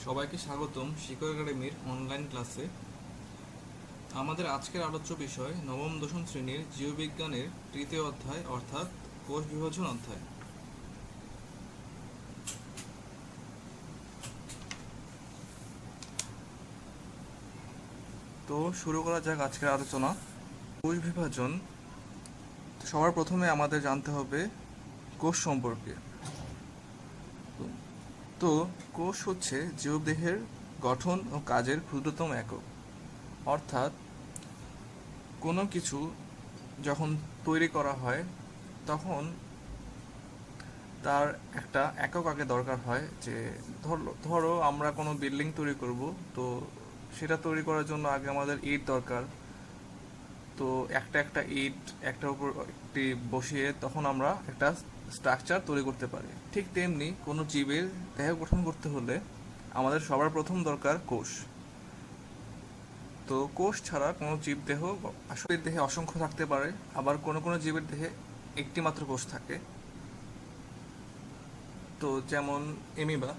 সবাইকে স্বাগতম শিক্ষক একাডেমির অনলাইন ক্লাসে। আমাদের আজকের আলোচ্য বিষয় নবম দশম শ্রেণীর জীববিজ্ঞানের তৃতীয় অধ্যায় অর্থাৎ কোষ বিভাজন অধ্যায়। তো শুরু করা যাক আজকের আলোচনা। কোষ বিভাজন। সবার প্রথমে আমাদের জানতে হবে কোষ সম্পর্কে। তো কোষ হচ্ছে জীবদেহের গঠন ও কাজের ক্ষুদ্রতম একক। অর্থাৎ কোনো কিছু যখন তৈরি করা হয় তখন তার একটা একক আগে দরকার হয়। যে ধরো আমরা কোনো বিল্ডিং তৈরি করব, তো সেটা তৈরি করার জন্য আগে আমাদের ইট দরকার। তো একটা একটা ইট একটার উপর একটি বসিয়ে তখন আমরা একটা স্ট্রাকচার তৈরি করতে পারি। ঠিক তেমনি কোনো জীবের দেহ গঠন করতে হলে আমাদের সবার প্রথম দরকার কোষ। তো কোষ ছাড়া কোনো জীব দেহ আসলে দেহে অসংখ্য থাকতে পারে, আবার কোনো কোনো জীবের দেহে একটি মাত্র কোষ থাকে। তো যেমন এমিবা।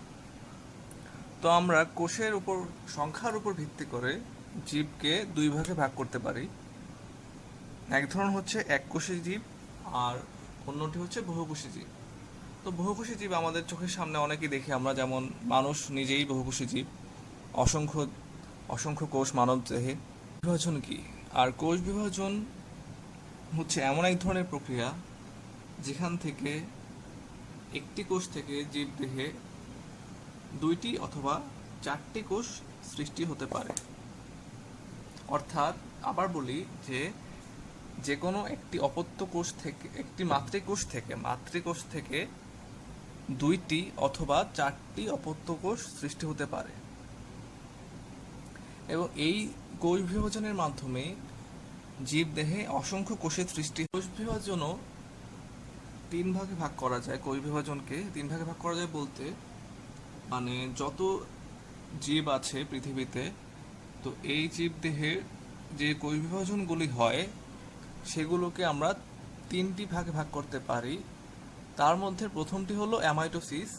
তো আমরা কোষের উপর সংখ্যার উপর ভিত্তি করে জীবকে দুই ভাগে ভাগ করতে পারি। এক ধরন হচ্ছে এককোষী জীব, আর অন্যটি হচ্ছে বহুকোষী জীব। তো বহুকোষী জীব আমাদের চোখের সামনে অনেকেই দেখি আমরা, যেমন মানুষ নিজেই বহুকোষী জীব, অসংখ্য অসংখ্য কোষ মানব দেহে। বিভাজন কি? আর কোষ বিভাজন হচ্ছে এমন এক ধরনের প্রক্রিয়া যেখান থেকে একটি কোষ থেকে জীব দেহে দুইটি অথবা চারটি কোষ সৃষ্টি হতে পারে। অর্থাৎ আবার বলি যে যে কোনো একটি অপত্য কোষ থেকে, একটি মাতৃকোষ থেকে দুইটি অথবা চারটি অপত্য কোষ সৃষ্টি হতে পারে। এবং এই কোষ বিভাজনের মাধ্যমে জীব দেহে অসংখ্য কোষের সৃষ্টি। কোষ বিভাজনও তিন ভাগে ভাগ করা যায়। কোষ বিভাজনকে তিন ভাগে ভাগ করা যায় বলতে মানে যত জীব আছে পৃথিবীতে, তো এই জীব দেহের যে কোষ বিভাজনগুলি হয় সেগুলোকে আমরা তিনটি ভাগে ভাগ করতে পারি। তার মধ্যে প্রথমটি হলো অ্যামাইটোসিস,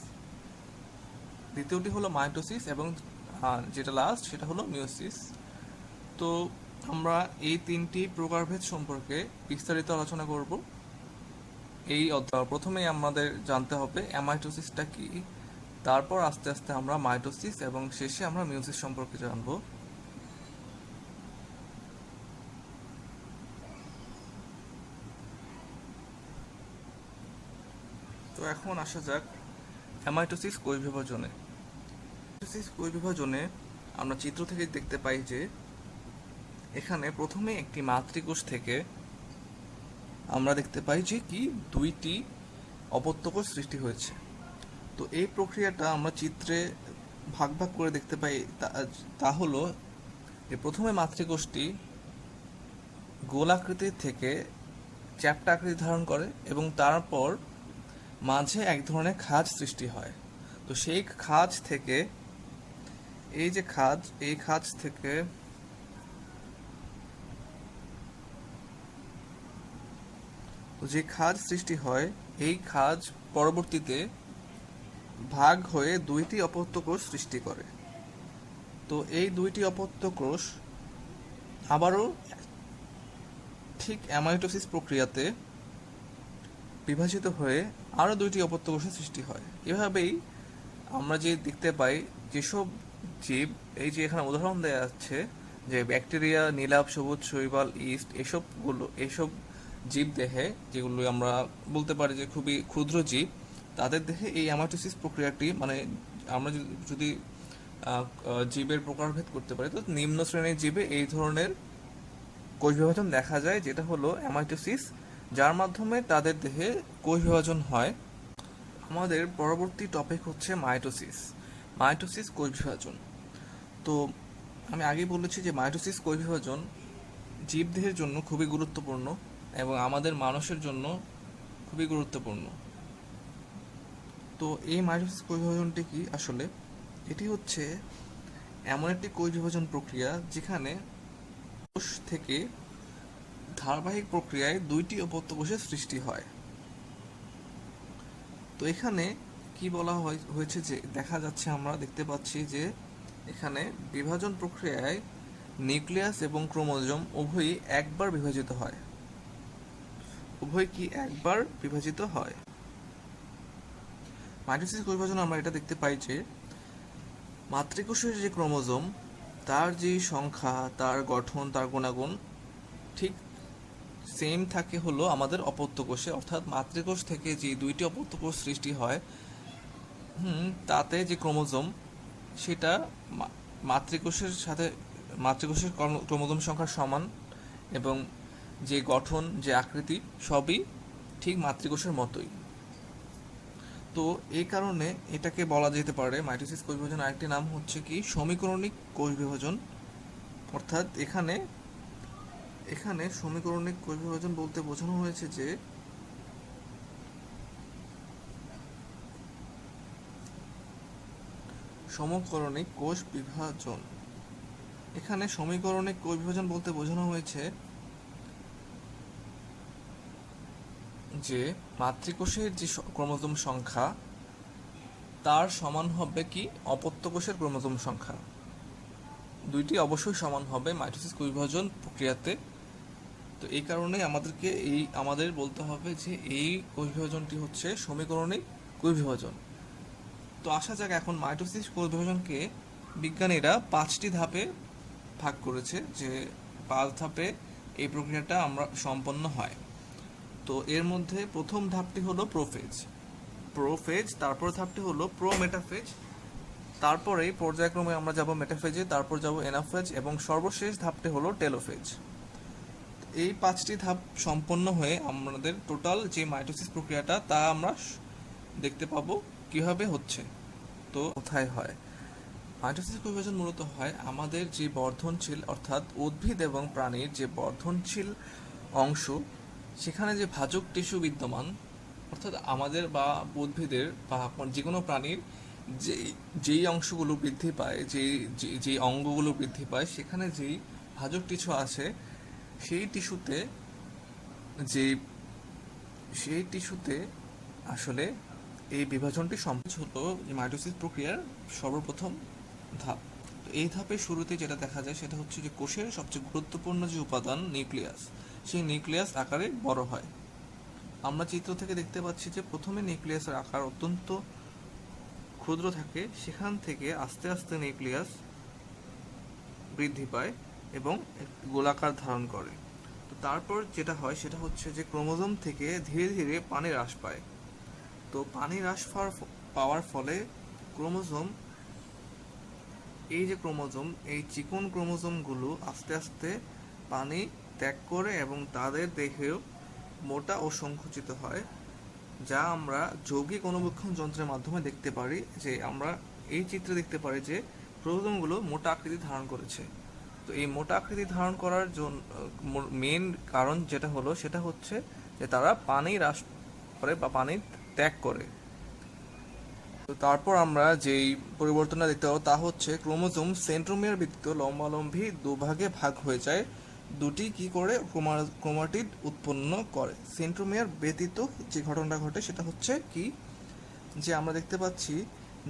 দ্বিতীয়টি হলো মাইটোসিস, এবং যেটা লাস্ট সেটা হলো মিওসিস। তো আমরা এই তিনটি প্রকারভেদ সম্পর্কে বিস্তারিত আলোচনা করব এই অধ্যায়। প্রথমেই আমাদের জানতে হবে অ্যামাইটোসিসটা কি, তারপর আস্তে আস্তে আমরা মাইটোসিস এবং শেষে আমরা মিওসিস সম্পর্কে জানব। তো এখন আসা যাক অ্যামাইটোসিস কোষ বিভাজনে। অ্যামাইটোসিস কোষ বিভাজনে আমরা চিত্র থেকে দেখতে পাই যে এখানে প্রথমে একটি মাতৃকোষ থেকে আমরা দেখতে পাই যে কি দুইটি অপত্য কোষ সৃষ্টি হয়েছে। তো এই প্রক্রিয়াটা আমরা চিত্রে ভাগ ভাগ করে দেখতে পাই। তা হলো যে প্রথমে মাতৃকোষটি গোলাকৃতির থেকে চ্যাপ্টা আকৃতি ধারণ করে এবং তারপর মাঝে এক ধরনের খাঁজ সৃষ্টি হয়। তো সেই খাঁজ থেকে এই খাঁজ থেকে তো যে খাঁজ সৃষ্টি হয়, এই খাঁজ পরবর্তীতে ভাগ হয়ে দুইটি অপত্য কোষ সৃষ্টি করে। তো এই দুইটি অপত্য কোষ আবারও ঠিক অ্যামাইটোসিস প্রক্রিয়াতে বিভাজিত হয়ে আরও দুইটি অপত্য কোষের সৃষ্টি হয়। এভাবেই আমরা যে দেখতে পাই যেসব জীব, এই যে এখানে উদাহরণ দেওয়া যাচ্ছে যে ব্যাকটেরিয়া, নীলাভ, সবুজ শৈবাল, ইস্ট, এসব জীব দেহে, যেগুলো আমরা বলতে পারি যে খুবই ক্ষুদ্র জীব, তাদের দেহে এই অ্যামাইটোসিস প্রক্রিয়াটি, মানে আমরা যদি জীবের প্রকারভেদ করতে পারি, তো নিম্ন শ্রেণীর জীবে এই ধরনের কোষ বিভাজন দেখা যায়, যেটা হলো অ্যামাইটোসিস, যার মাধ্যমে তাদের দেহে কোষ বিভাজন হয়। আমাদের পরবর্তী টপিক হচ্ছে মাইটোসিস কোষ বিভাজন। তো আমি আগেই বলেছি যে মাইটোসিস কোষ বিভাজন জীবদেহের জন্য খুবই গুরুত্বপূর্ণ এবং আমাদের মানুষের জন্য খুবই গুরুত্বপূর্ণ। তো এই মাইটোসিস কোষ বিভাজনটি কি আসলে? এটি হচ্ছে এমন একটি কোষ বিভাজন প্রক্রিয়া যেখানে কোষ থেকে ধারাবাহিক প্রক্রিয়ায় দুইটি অপত্য কোষের সৃষ্টি হয়। তো এখানে কি বলা হয়েছে যে দেখা যাচ্ছে, আমরা দেখতে পাচ্ছি যে এখানে বিভাজন প্রক্রিয়ায় নিউক্লিয়াস এবং ক্রোমোজোম উভয়ই একবার বিভাজিত হয়। উভয় কি একবার বিভাজিত হয়? মাইটোসিস কোষ বিভাজন আমরা এটা দেখতে পাই যে মাতৃকোষের যে ক্রোমোজোম, তার যে সংখ্যা, তার গঠন, তার গুণাগুণ ঠিক সেম থাকে হলো আমাদের অপত্য কোষে, অর্থাৎ মাতৃকোষ থেকে যে দুইটি অপত্য কোষ সৃষ্টি হয়, তাতে যে ক্রোমোজোম, সেটা মাতৃকোষের সাথে মাতৃকোষের ক্রোমোজোম সংখ্যার সমান, এবং যে গঠন, যে আকৃতি, সবই ঠিক মাতৃকোষের মতোই। তো এই কারণে এটাকে বলা যেতে পারে মাইটোসিস কোষ বিভাজন আরেকটি নাম হচ্ছে কি সমীকরণিক কোষ বিভাজন। অর্থাৎ এখানে সমীকরণিক কোষ বিভাজন বলতে বোঝানো হয়েছে যে সমকরণিক কোষ বিভাজন। এখানে সমীকরণিক কোষ বিভাজন বলতে বোঝানো হয়েছে যে মাতৃকোষের যে ক্রোমোজোম সংখ্যা, তার সমান হবে কি অপত্য কোষের ক্রোমোজোম সংখ্যা। দুইটি অবশ্যই সমান হবে মাইটোসিস কোষ বিভাজন প্রক্রিয়াতে। তো এই কারণে আমাদের বলতে হবে যে এই কোষ বিভাজনটি হচ্ছে সমীকরণিক কোষ বিভাজন। তো আসা যাক এখন মাইটোসিস কোষ বিভাজনকে বিজ্ঞানীরা 5টি ধাপে ভাগ করেছে, যে 5 ধাপে এই প্রক্রিয়াটা সম্পন্ন হয়। তো এর মধ্যে প্রথম ধাপটি হলো প্রোফেজ, তারপর ধাপটি হলো প্রোমেটাফেজ, তারপরেই পর্যায়ক্রমে আমরা যাব মেটাফেজে, তারপর যাব এনাফেজ, এবং সর্বশেষ ধাপটি হলো টেলোফেজ। এই 5টি ধাপ সম্পন্ন হয়ে আমাদের টোটাল যে মাইটোসিস প্রক্রিয়াটা, তা আমরা দেখতে পাবো কিভাবে হচ্ছে। তো কোথায় হয় মাইটোসিস কোষ বিভাজন? মূলত হয় আমাদের যে বর্ধনশীল, অর্থাৎ উদ্ভিদ এবং প্রাণীর যে বর্ধনশীল অংশ, সেখানে যে ভাজক টিস্যু বিদ্যমান, অর্থাৎ আমাদের বা উদ্ভিদের বা যে কোনো প্রাণীর যেই অংশগুলো বৃদ্ধি পায়, যেই অঙ্গগুলো বৃদ্ধি পায়, সেখানে যেই ভাজক টিস্যু আছে, সেই টিস্যুতে আসলে এই বিভাজনটি সম্পন্ন হলো মাইটোসিস প্রক্রিয়ার সর্বপ্রথম ধাপ। তো এই ধাপের শুরুতে যেটা দেখা যায় সেটা হচ্ছে যে কোষের সবচেয়ে গুরুত্বপূর্ণ যে উপাদান নিউক্লিয়াস, সেই নিউক্লিয়াস আকারে বড় হয়। আমরা চিত্র থেকে দেখতে পাচ্ছি যে প্রথমে নিউক্লিয়াসের আকার অত্যন্ত ক্ষুদ্র থাকে, সেখান থেকে আস্তে আস্তে নিউক্লিয়াস বৃদ্ধি পায় এবং গোলাকার ধারণ করে। তো তারপর যেটা হয় সেটা হচ্ছে যে ক্রোমোজোম থেকে ধীরে ধীরে পানি হ্রাস পায়। তো পানি হ্রাস পাওয়ার ফলে এই চিকন ক্রোমোজোমগুলো আস্তে আস্তে পানি ত্যাগ করে এবং তাদের দেহেও মোটা ও সংকুচিত হয়, যা আমরা যৌগিক অণুবীক্ষণ যন্ত্রের মাধ্যমে দেখতে পারি। যে আমরা এই চিত্রে দেখতে পারি যে ক্রোমোজোমগুলো মোটা আকৃতি ধারণ করেছে। তো এই মোটা আকৃতি ধারণ করার জন্য মেন কারণ সেটা হচ্ছে যে তারা পানি হ্রাস করে বা পানি ত্যাগ করে। তো তারপর আমরা যেই পরিবর্তনটা দেখতে পাবো তা হচ্ছে ক্রোমোজোম সেন্ট্রোমিয়ার ব্যতীত লম্বালম্বি দুভাগে ভাগ হয়ে যায়। দুটি কি করে ক্রোমাটিড উৎপন্ন করে। সেন্ট্রোমিয়ার ব্যতীত যে ঘটনাটা ঘটে সেটা হচ্ছে কি, যে আমরা দেখতে পাচ্ছি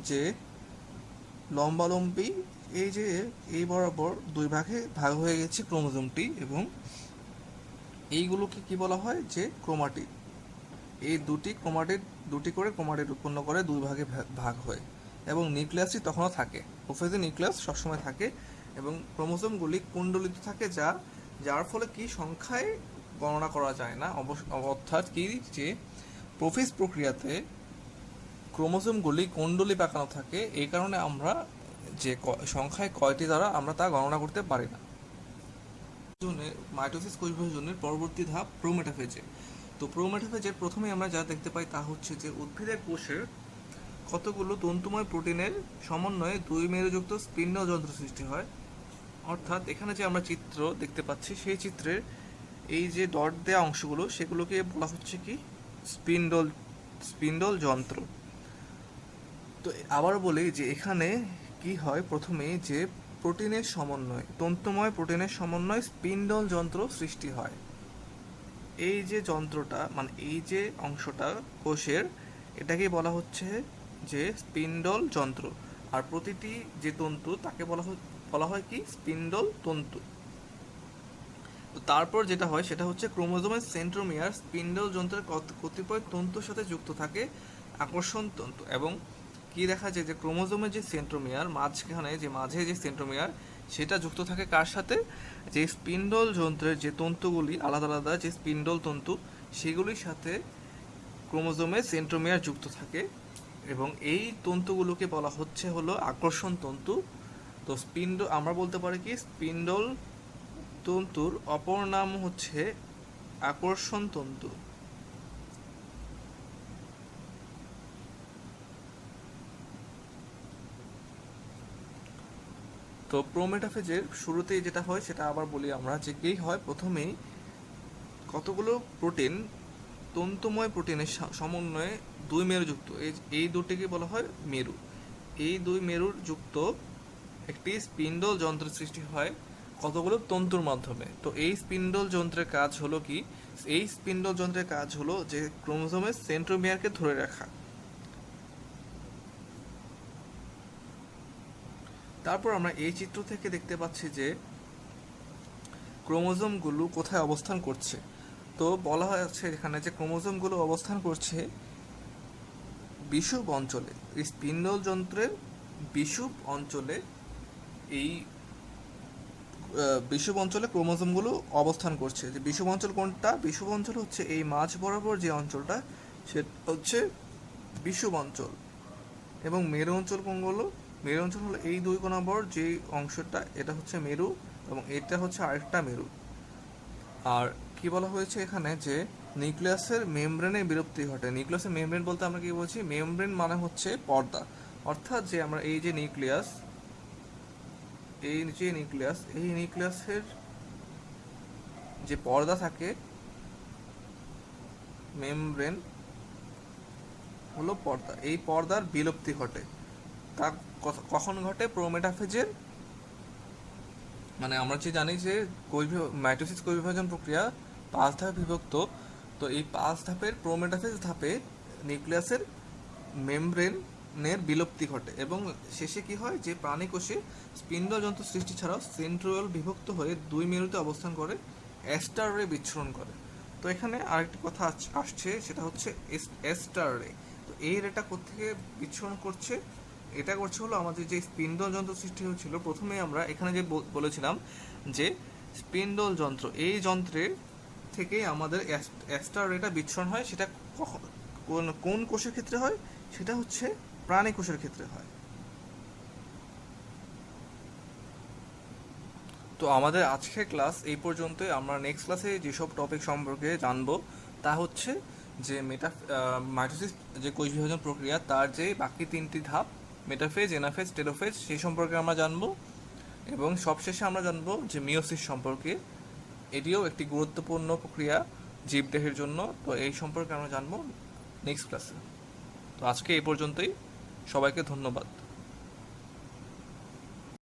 যে লম্বালম্বি এই বরাবর দুই ভাগে ভাগ হয়ে গেছে ক্রোমোজোমটি, এবং এইগুলোকে কি বলা হয় যে ক্রোমাটিড। এই দুটি করে ক্রোমাটিড উৎপন্ন করে, দুই ভাগে ভাগ হয়ে, এবং নিউক্লিয়াসটি তখনও থাকে। প্রোফেজে নিউক্লিয়াস সবসময় থাকে এবং ক্রোমোজোমগুলি কুণ্ডলিত থাকে, যার ফলে কি সংখ্যায় গণনা করা যায় না। অর্থাৎ কি, যে প্রোফেজ প্রক্রিয়াতে ক্রোমোজোমগুলি কুণ্ডলী পাকানো থাকে, এই কারণে আমরা যে সংখ্যায় কয়টি দ্বারা আমরা তা গণনা করতে পারি না। মাইটোসিস কোষ বিভাজনের পরবর্তী ধাপ প্রোমেটাফেজে। তো প্রোমেটাফেজের প্রথমে আমরা যা দেখতে পাই তা হচ্ছে যে উদ্ভিদের কোষের কতগুলো তন্তুময় প্রোটিনের সমন্বয়ে দুই মেরুযুক্ত স্পিন্ডল যন্ত্র সৃষ্টি হয়। অর্থাৎ এখানে যে আমরা চিত্র দেখতে পাচ্ছি, সেই চিত্রের এই যে ডট দেওয়া অংশগুলো, সেগুলোকে বলা হচ্ছে কি স্পিন্ডল যন্ত্র। তো আবার বলি যে এখানে কি হয়, প্রথমে যে তন্তুময় প্রোটিনের সমন্বয় স্পিন্ডল যন্ত্র সৃষ্টি হয়। এই যে যন্ত্রটা, মানে এই যে অংশটা কোষের, এটাকে বলা হচ্ছে যে স্পিন্ডল যন্ত্র, আর প্রতিটি যে তন্তু তাকে বলা হয় কি স্পিন্ডল তন্তু। তো তারপর যেটা হয় সেটা হচ্ছে ক্রোমোজোমের সেন্ট্রোমিয়ার স্পিন্ডল যন্ত্রের কতিপয় তন্তুর সাথে যুক্ত থাকে আকর্ষণ তন্তু। এবং কি দেখা যায় যে ক্রোমোজোমের যে সেন্ট্রোমিয়ার মাঝখানে যে মাঝে যে সেন্ট্রোমিয়ার সেটা যুক্ত থাকে কার সাথে, যে স্পিন্ডল যন্ত্রের যে তন্তুগুলি আলাদা আলাদা যে স্পিন্ডল তন্তু সেগুলির সাথে ক্রোমোজোমের সেন্ট্রোমিয়ার যুক্ত থাকে, এবং এই তন্তুগুলোকে বলা হলো আকর্ষণ তন্তু। তো আমরা বলতে পারি কি স্পিন্ডল তন্তুর অপর নাম হচ্ছে আকর্ষণ তন্তু। তো প্রোমেটাফেজের শুরুতেই যেটা হয় সেটা আবার বলি আমরা, যে কি হয় প্রথমেই কতগুলো প্রোটিন তন্তুময় প্রোটিনের সমন্বয়ে দুই মেরু যুক্ত, এই দুটিকে বলা হয় মেরু। এই দুই মেরুর যুক্ত একটি স্পিন্ডল যন্ত্রের সৃষ্টি হয় কতগুলো তন্তুর মাধ্যমে। তো এই স্পিন্ডল যন্ত্রের কাজ হলো কি, এই স্পিন্ডল যন্ত্রের কাজ হলো যে ক্রোমোজোমের সেন্ট্রোমিয়ারকে ধরে রাখা। তারপর আমরা এই চিত্র থেকে দেখতে পাচ্ছি যে ক্রোমোজোমগুলো কোথায় অবস্থান করছে। তো বলা হয়েছে এখানে যে ক্রোমোজোমগুলো অবস্থান করছে বিষুব অঞ্চলে, এই স্পিন্ডল যন্ত্রের বিষুব অঞ্চলে। এই বিষুব অঞ্চলে ক্রোমোজোমগুলো অবস্থান করছে। যে বিষুব অঞ্চল কোনটা? বিষুব অঞ্চল হচ্ছে এই মাঝ বরাবর যে অঞ্চলটা সেটা হচ্ছে বিষুব অঞ্চল। এবং মেরু অঞ্চল কোনগুলো? মেরু অঞ্চল হলো এই দুই কোণাবর যে অংশটা, এটা হচ্ছে মেরু এবং এটা হচ্ছে আরেকটা মেরু। আর কি বলা হয়েছে এখানে যে নিউক্লিয়াসের মেমব্রেনের বিলুপ্তি ঘটে। নিউক্লিয়াসের মেমব্রেন বলতে আমরা কি বলছি? মেমব্রেন মানে হচ্ছে পর্দা, অর্থাৎ যে আমরা এই যে নিউক্লিয়াস, এই নিউক্লিয়াসের যে পর্দা থাকে, মেমব্রেন হলো পর্দা, এই পর্দার বিলুপ্তি ঘটে। তা কখন ঘটে? প্রোমেটাফেজের, মানে আমরা যে জানি যে মাইটোসিস কোষ বিভাজন প্রক্রিয়া 5 ধাপে বিভক্ত। তো এই 5 ধাপের প্রোমেটাফেজ ধাপে নিউক্লিয়াসের মেমব্রেনের বিলুপ্তি ঘটে এবং শেষে কি হয় যে প্রাণী কোষে স্পিন্ডল যন্ত্র সৃষ্টি ছাড়াও সেন্ট্রিওল বিভক্ত হয়ে দুই মেরুতে অবস্থান করে অ্যাস্টার রে বিচ্ছুরণ করে। তো এখানে আরেকটি কথা আসছে, সেটা হচ্ছে অ্যাস্টার রে। তো এই রেটা কোত্থেকে বিচ্ছুরণ করছে? এটা করছে হলো আমাদের যে স্পিন্ডল যন্ত্র সৃষ্টি হয়েছিল, প্রথমে আমরা এখানে যে বলেছিলাম যে স্পিন্ডল যন্ত্র, এই যন্ত্রের থেকেই আমাদের অ্যাস্টার রেটা বিচ্ছুরণ হয়। সেটা কোন কোষের ক্ষেত্রে হয়? সেটা হচ্ছে প্রাণী কোষের ক্ষেত্রে হয়। তো আমাদের আজকের ক্লাস এই পর্যন্তই। আমরা নেক্সট ক্লাসে যেসব টপিক সম্পর্কে জানবো তা হচ্ছে যে মাইটোসিস যে কোষ বিভাজন প্রক্রিয়া, তার যে বাকি 3টি ধাপ মেটাফেজ, এনাফেজ, টেলোফেজ, সেই সম্পর্কে আমরা জানবো। এবং সবশেষে আমরা জানবো যে মিওসিস সম্পর্কে, এটিও একটি গুরুত্বপূর্ণ প্রক্রিয়া জীবদেহের জন্য। তো এই সম্পর্কে আমরা জানবো নেক্সট ক্লাসে। তো আজকে এই পর্যন্তই, সবাইকে ধন্যবাদ।